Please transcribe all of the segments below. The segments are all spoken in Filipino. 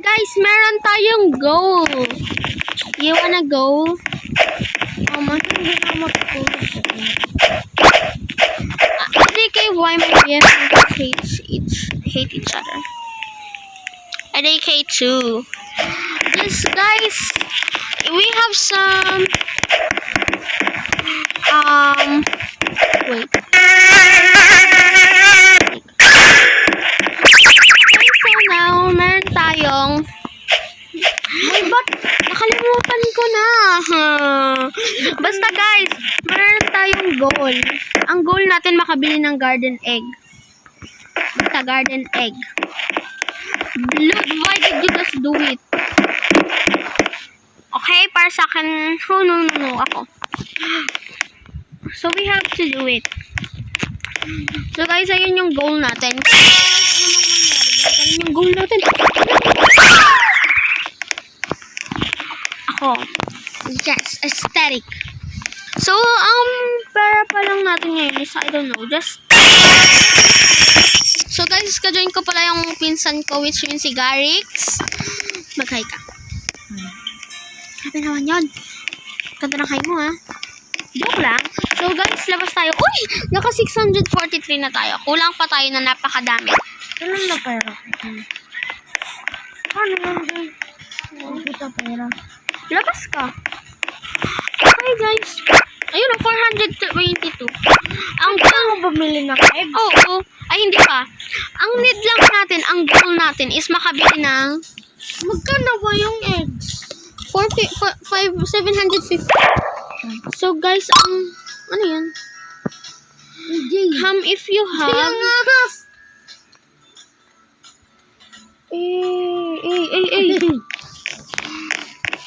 Guys, meron tayong goal. You wanna go? DKY, my BFFs hate each other. And AK2. This guys, we have some wait. Okay, so now meron tayong ba't nakalimutan ko na. Basta guys, meron tayong goal. Ang goal natin makabili ng garden egg. Basta garden egg. Look, why did you just do it? Okay, para sa akin. Oh, no, ako. So, we have to do it. So, guys, ayun yung goal natin. Ayun yung goal natin. Ako. Yes, aesthetic. So, pera pa lang natin ngayon is, I don't know, just... So, guys, ka-join ko pala yung pinsan ko, which means si Garrix. Mag-hi ka. Grabe naman yun. Ganda ng hi mo, ha? Joke lang. So, guys, labas tayo. Uy! Naka 643 na tayo. Kulang pa tayo na napakadami. Kailan na pera? Ano lang? Kita pera. Labas ka. Okay, guys. Ayun, 422. Ang Kailan mo bumili ng eggs? Oo. Ay, hindi pa. Ang need lang natin, ang goal natin is makabili ng... Magkano ba yung eggs? 750. So, guys, ano yan? Come if you have...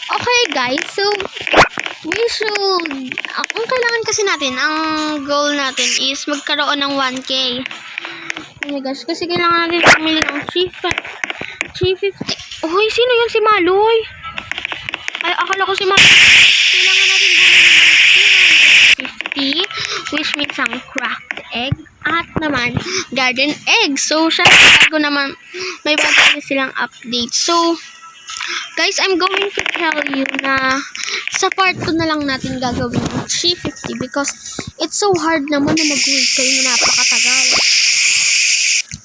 Okay, guys. So, we should... Ang kailangan kasi natin, ang goal natin is magkaroon ng 1K. Oh my gosh, kasi kailangan natin pumili ng 350. Uy, sino yun? Si Maloy? Ay, akala ko si Maloy. Kailangan natin bumili ng 350, which means ang cracked egg at naman garden egg. So, bago naman may bago silang update. So, guys, I'm going to tell you na sa part 2 na lang natin gagawin yung 350 because it's so hard naman na mag-wait kayo na napakatagal.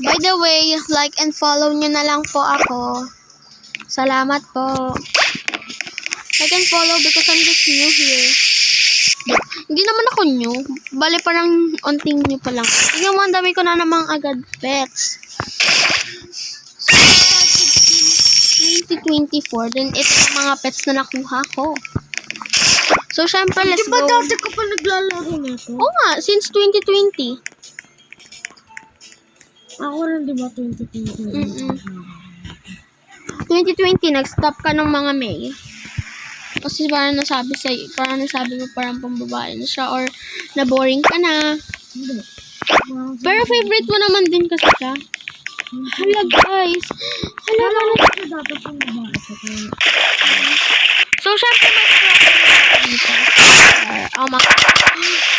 By the way, like and follow nyo na lang po ako. Salamat po. Like and follow because I'm just new here. Hindi naman ako new. Bale parang onting new pa lang. Tingnan mo, ang dami ko na namang agad pets. So, 2024, then ito yung mga pets na nakuha ko. So, syempre, let's go. Di ba dati ka pa naglalaro nito? Oo nga, since 2020. Ako rin, di ba 2020? 2020, nag-stop ka ng mga May. Kasi parang nasabi mo parang pambabae na siya or na-boring ka na. Hindi. Pero favorite mo naman din kasi siya. Hala guys. Hala Pero naman. ako dapat pang babae sa kanya. So, syempre, dito.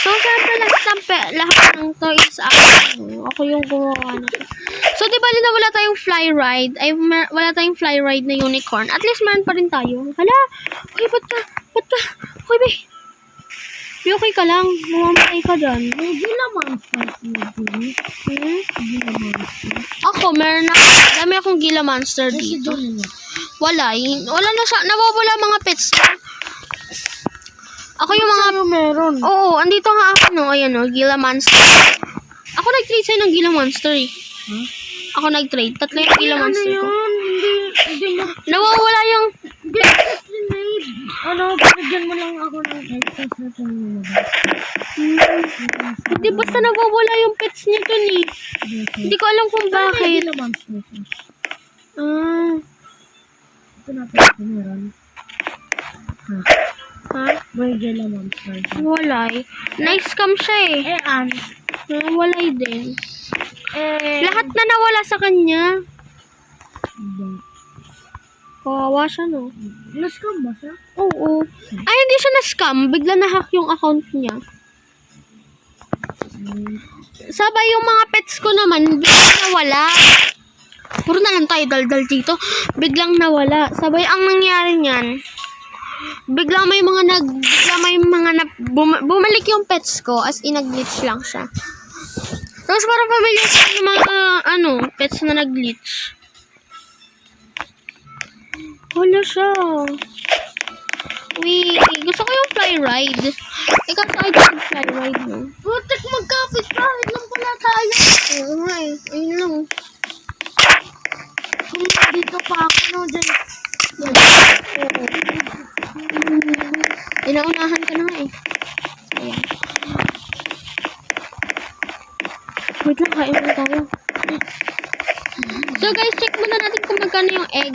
So, syempre, lahat ng toys ako yung gumawa na. So, di ba wala tayong fly ride? Wala tayong fly ride na unicorn. At least, meron pa rin tayo. Hala! Uy, ba't ka? Uy, be! Okay ka lang. Mamamatay ka dyan. Gila monsters yun. Gila monsters. Ako, meron na. Dami akong gila monster dito. Wala na siya. Nawawala mga pets. Ako yung mga... Sa'yo meron. Oo, andito nga ako, no. Ayan, no. Gila monster. Ako nag-trade sa'yo ng gila monster, eh. Huh? Ako nag-trade. Tatlo yung gila monster ko. Hindi mo. Nawawala yung... Binigyan mo lang ako ng extras na tumulong. Hindi, basta nawawala yung pets niya dun, eh. Hindi ko alam kung bakit. Gila monsters. Ito natin ito meron. Ha? May gila monsters. Wala, eh. Nice-scam siya, eh. Nawala din. Lahat na nawala sa kanya. Kawawa siya, no? Na-scam ba siya? Oo. Ay, hindi siya na-scam. Bigla na-hack yung account niya. Sabay yung mga pets ko naman, bigla nawala. Puro na lang tayo daldal dito. Biglang nawala. Sabay ang nangyari niyan. Biglang may mga bumalik yung pets ko, as in nag-glitch lang siya. Tapos parang familiar sa mga pets na nag-glitch. Wala siya. Wait, gusto ko yung fly ride. Ikaw sa akin fly ride mo. Butik magkapit kahit lang pala tayo. Oo nga eh. Ayun lang. Kung dito pa ako, no, dyan. Inaunahan ka na nga eh. Ayan. Wait lang, kain muna tayo. So guys, check muna natin kung magkano yung egg.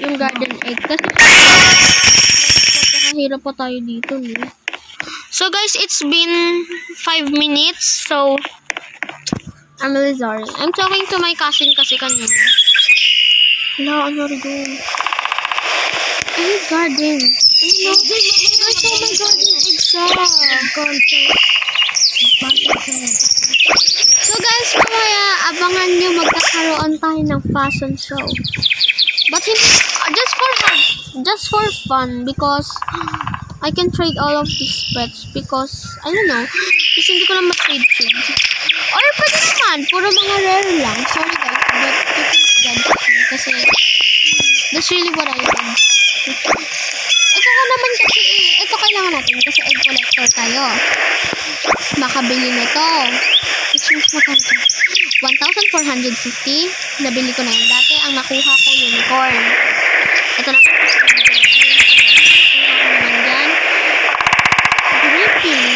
Yung garden egg. Kasi nakahirap pa tayo dito. So guys, it's been 5 minutes. So, I'm really sorry. I'm talking to my cousin kasi kanina. Hala, ano rin doon? Ay, garden. Ano? Ay, so my garden egg siya. So guys, mamaya abangan nyo magkakaroon tayo ng fashion show. But hindi, just for fun because I can trade all of these pets because I don't know, kasi hindi ko lang ma-trade. Or pwede naman, puro mga rare lang. Sorry guys, but you can judge me kasi that's really what I want. Ito ko naman kasi ito kailangan natin kasi egg collector tayo. Makabili nito. Which means magkano? 1,450. Nabili ko na yun dati. Ang nakuha ko, unicorn. Ito na. Gripping.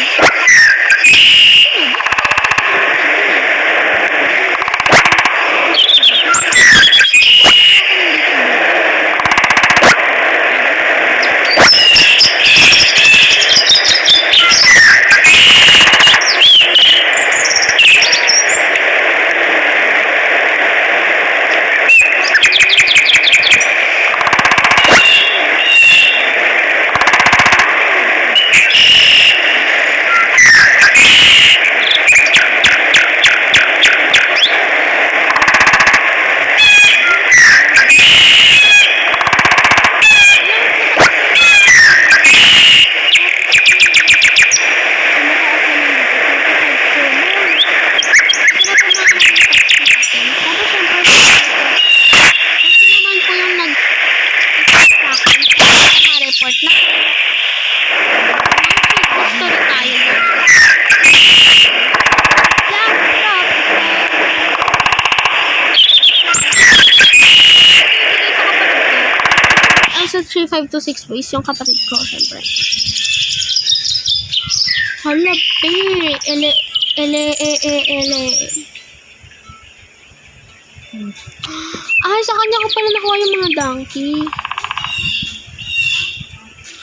Sa 3526 boys, yung kapatid ko, syempre. Hala, ele. Ay, sa kanya ko pala nakuha yung mga donkey.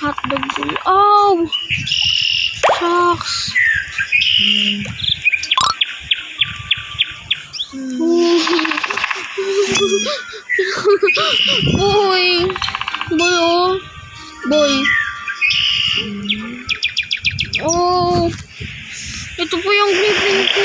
Hotdog. Oh! Shucks. Boy. Boy, oh. Boy. Oh. Ito po yung gripping ko.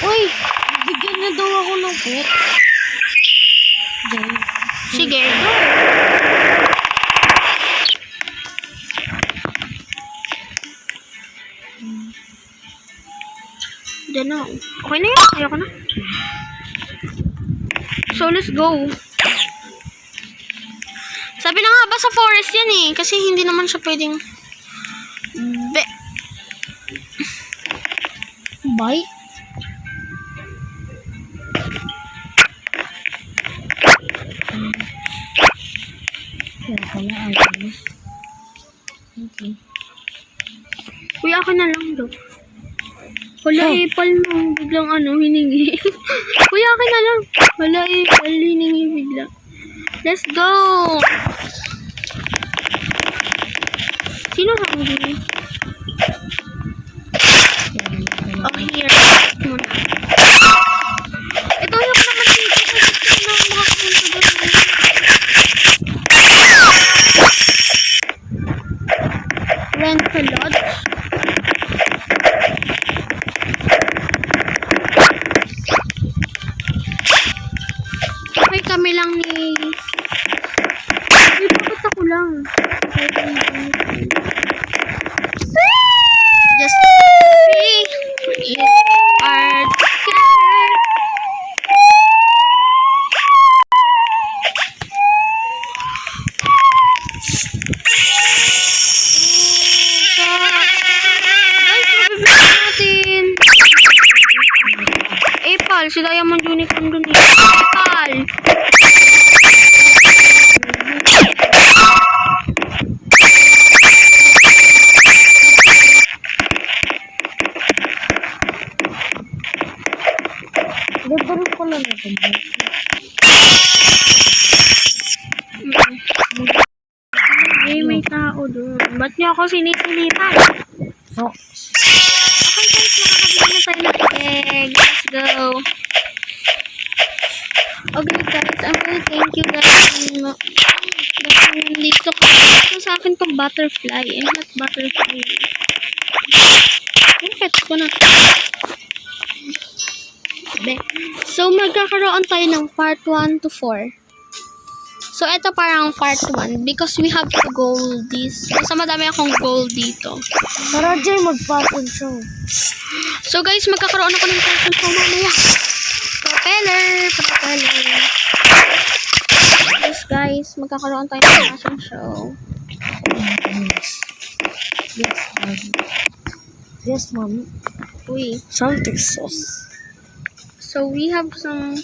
Uy, bigyan na daw ako ng pet. Sige, go. Diyan na. Okay na yun. Ayoko na. So, let's go. Sabi na nga ba sa forest yan eh. Kasi hindi naman siya pwedeng... Bye. Kaya pala ayos. Okay. Kuya, ako na lang daw. Wala ipal mo. Biglang hiningi. Kuya, akin na lang. Wala ipal, hiningi biglang. Let's go! Sino hungry? Oh, here. Muna. Ito yung naman dito. Gusto na makapunta doon. natin. Apal, si Diamond Unicorn dun eh. Apal. Gagawin ko lang ito. Eh, may tao dun. Ba't niyo ako sinisilipan? So, Okay guys, makakabili na tayo ng egg. Let's go. Okay guys, I'm really thank you guys. Dahil nandito ko. Ito sa akin tong butterfly. I'm not butterfly. Bakit ko na? So, magkakaroon tayo ng part 1 to 4. So, ito parang part 1 because we have to gold this. Kasi madami akong gold dito. tara Jay, mag-fashion show. So, guys, magkakaroon ako ng fashion show mamaya. Propeller. Yes, guys, magkakaroon tayo ng fashion show. Yes, mommy. Yes, mommy. Uy. Something sauce. So, we have some...